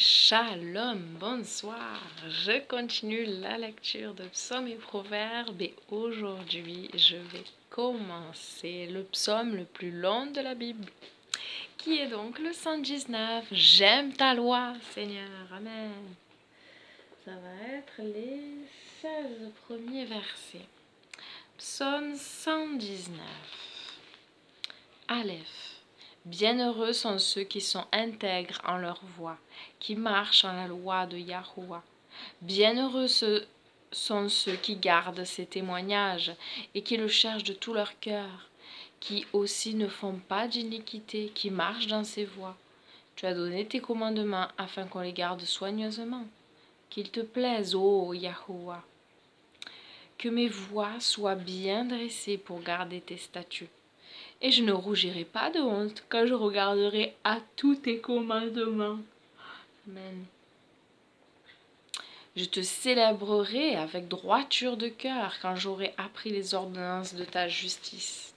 Shalom, bonsoir. Je continue la lecture de psaumes et proverbes et aujourd'hui je vais commencer le psaume le plus long de la Bible, qui est donc le 119. J'aime ta loi, Seigneur. Amen. Ça va être les 16 premiers versets. Psaume 119. Aleph. Bienheureux sont ceux qui sont intègres en leur voie, qui marchent en la loi de Yahuwah. Bienheureux sont ceux qui gardent ses témoignages et qui le cherchent de tout leur cœur, qui aussi ne font pas d'iniquité, qui marchent dans ses voies. Tu as donné tes commandements afin qu'on les garde soigneusement. Qu'il te plaise, ô Yahuwah. Que mes voies soient bien dressées pour garder tes statuts. Et je ne rougirai pas de honte quand je regarderai à tous tes commandements. Amen. Je te célébrerai avec droiture de cœur quand j'aurai appris les ordonnances de ta justice.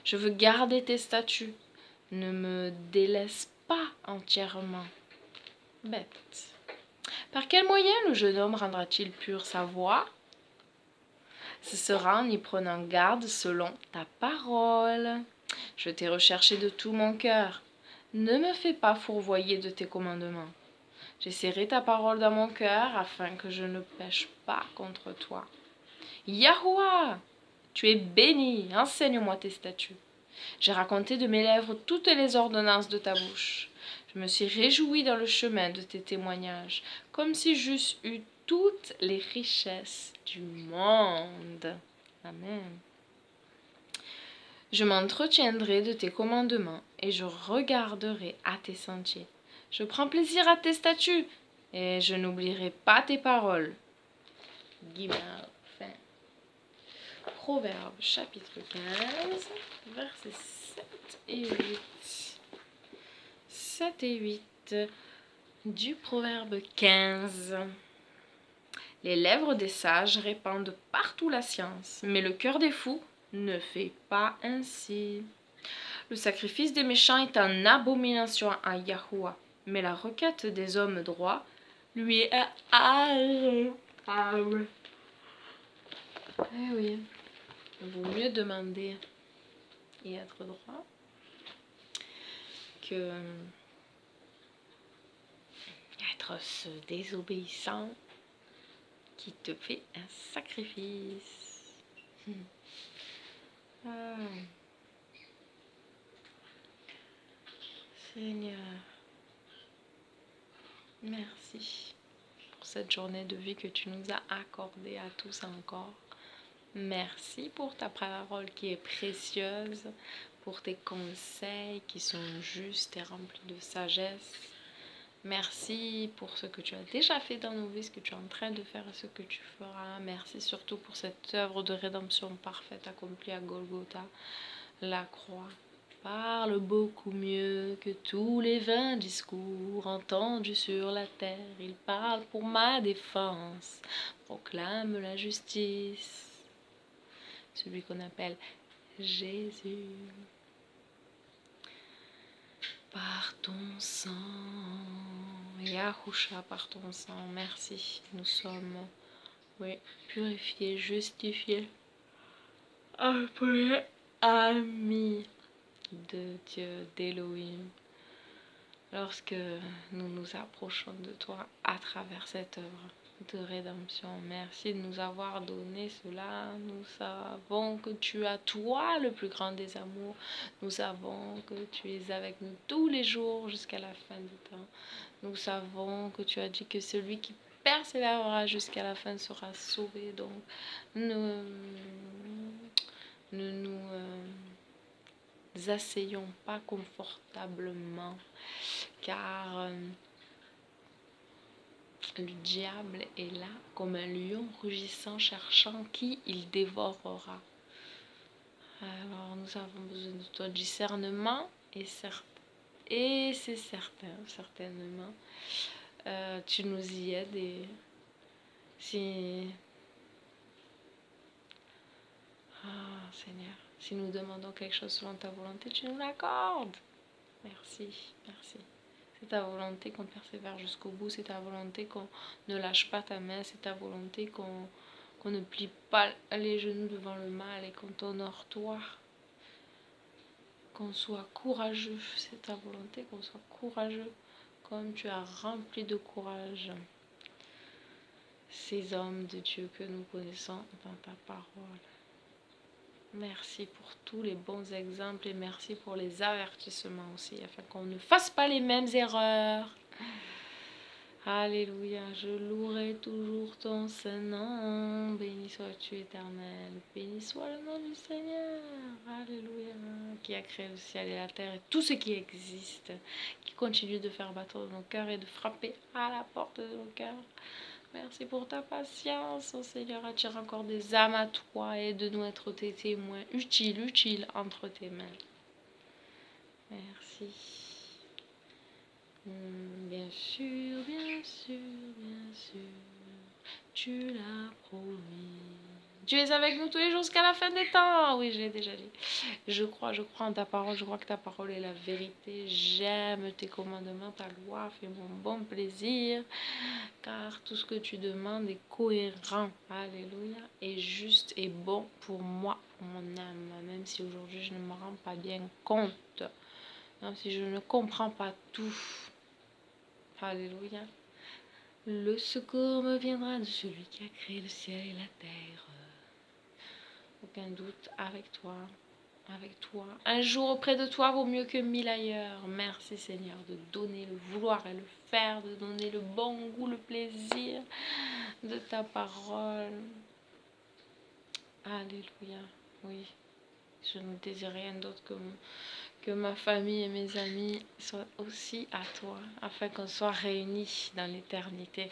Je veux garder tes statuts. Ne me délaisse pas entièrement. Bête. Par quel moyen le jeune homme rendra-t-il pure sa voix? Ce sera en y prenant garde selon ta parole. Je t'ai recherché de tout mon cœur. Ne me fais pas fourvoyer de tes commandements. J'ai serré ta parole dans mon cœur afin que je ne pêche pas contre toi. Yahuwah, tu es béni, enseigne-moi tes statuts. J'ai raconté de mes lèvres toutes les ordonnances de ta bouche. Je me suis réjoui dans le chemin de tes témoignages, comme si j'eusse eu toutes les richesses du monde. Amen. Je m'entretiendrai de tes commandements et je regarderai à tes sentiers. Je prends plaisir à tes statuts et je n'oublierai pas tes paroles. Guimard, fin. Proverbe chapitre 15, versets 7 et 8. 7 et 8 du proverbe 15. Les lèvres des sages répandent partout la science, mais le cœur des fous ne fait pas ainsi. Le sacrifice des méchants est en abomination à Yahuwah, mais la requête des hommes droits lui est agréable. Eh oui, il vaut mieux demander et être droit que être ce désobéissant qui te fait un sacrifice. Ah. Seigneur, merci pour cette journée de vie que tu nous as accordée à tous encore. Merci pour ta parole qui est précieuse, pour tes conseils qui sont justes et remplis de sagesse. Merci pour ce que tu as déjà fait dans nos vies, ce que tu es en train de faire et ce que tu feras. Merci surtout pour cette œuvre de rédemption parfaite accomplie à Golgotha, la croix. Parle beaucoup mieux que tous les vains discours entendus sur la terre. Il parle pour ma défense, proclame la justice. Celui qu'on appelle Jésus. Par ton sang, Yahusha, par ton sang, merci. Nous sommes, purifiés, justifiés, appelés amis de Dieu, d'Élohim. Lorsque nous nous approchons de toi à travers cette œuvre de rédemption, merci de nous avoir donné cela. Nous savons que tu as toi le plus grand des amours. Nous savons que tu es avec nous tous les jours jusqu'à la fin du temps. Nous savons que tu as dit que celui qui persévérera jusqu'à la fin sera sauvé. Donc, ne nous asseyons pas confortablement, car le diable est là comme un lion rugissant, cherchant qui il dévorera. Alors nous avons besoin de ton discernement et c'est certain, certainement, tu nous y aides et si... Seigneur, si nous demandons quelque chose selon ta volonté, tu nous l'accordes. Merci, merci. C'est ta volonté qu'on persévère jusqu'au bout, c'est ta volonté qu'on ne lâche pas ta main, c'est ta volonté qu'on ne plie pas les genoux devant le mal et qu'on t'honore toi. Qu'on soit courageux, c'est ta volonté qu'on soit courageux, comme tu as rempli de courage ces hommes de Dieu que nous connaissons dans ta parole. Merci pour tous les bons exemples et merci pour les avertissements aussi, afin qu'on ne fasse pas les mêmes erreurs. Alléluia, je louerai toujours ton Saint-Nom. Béni sois-tu, Éternel. Béni soit le nom du Seigneur. Alléluia, qui a créé le ciel et la terre et tout ce qui existe, qui continue de faire battre nos cœurs et de frapper à la porte de nos cœurs. Merci pour ta patience, oh Seigneur. Attire encore des âmes à toi et de nous être tes témoins utiles entre tes mains. Merci. Bien sûr, bien sûr, bien sûr, tu l'as promis. Tu es avec nous tous les jours jusqu'à la fin des temps. Oui, je l'ai déjà dit. Je crois en ta parole. Je crois que ta parole est la vérité. J'aime tes commandements, ta loi fait mon bon plaisir. Car tout ce que tu demandes est cohérent. Alléluia. Et juste et bon pour moi, pour mon âme. Même si aujourd'hui je ne me rends pas bien compte. Même si je ne comprends pas tout. Alléluia. Le secours me viendra de celui qui a créé le ciel et la terre. Aucun doute, avec toi. Avec toi. Un jour auprès de toi vaut mieux que 1000 ailleurs. Merci Seigneur de donner le vouloir et le faire, de donner le bon goût, le plaisir de ta parole. Alléluia. Oui, je ne désire rien d'autre que ma famille et mes amis soient aussi à toi, afin qu'on soit réunis dans l'éternité.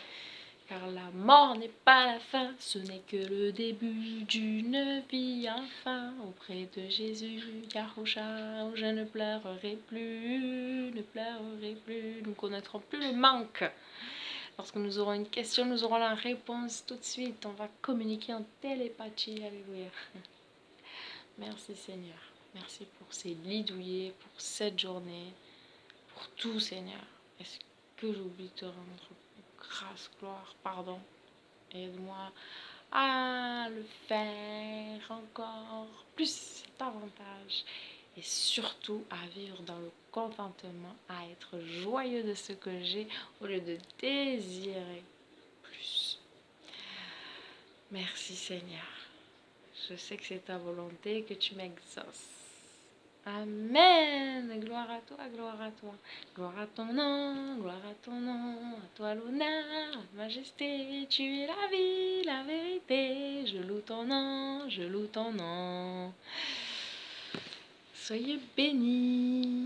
Car la mort n'est pas la fin, ce n'est que le début d'une vie enfin. Auprès de Jésus, Yahusha, où je ne pleurerai plus, ne pleurerai plus. Nous ne connaîtrons plus le manque. Lorsque nous aurons une question, nous aurons la réponse tout de suite. On va communiquer en télépathie. Alléluia. Merci Seigneur. Merci pour ces lits douillés, pour cette journée, pour tout Seigneur. Est-ce que j'oublie de te rendre grâce, gloire, pardon? Aide-moi à le faire encore plus, davantage. Et surtout à vivre dans le contentement, à être joyeux de ce que j'ai au lieu de désirer plus. Merci Seigneur. Je sais que c'est ta volonté, que tu m'exauces. Amen. Gloire à toi, gloire à toi. Gloire à ton nom, gloire à ton nom. À toi l'honneur, la majesté. Tu es la vie, la vérité. Je loue ton nom, je loue ton nom. Soyez bénis.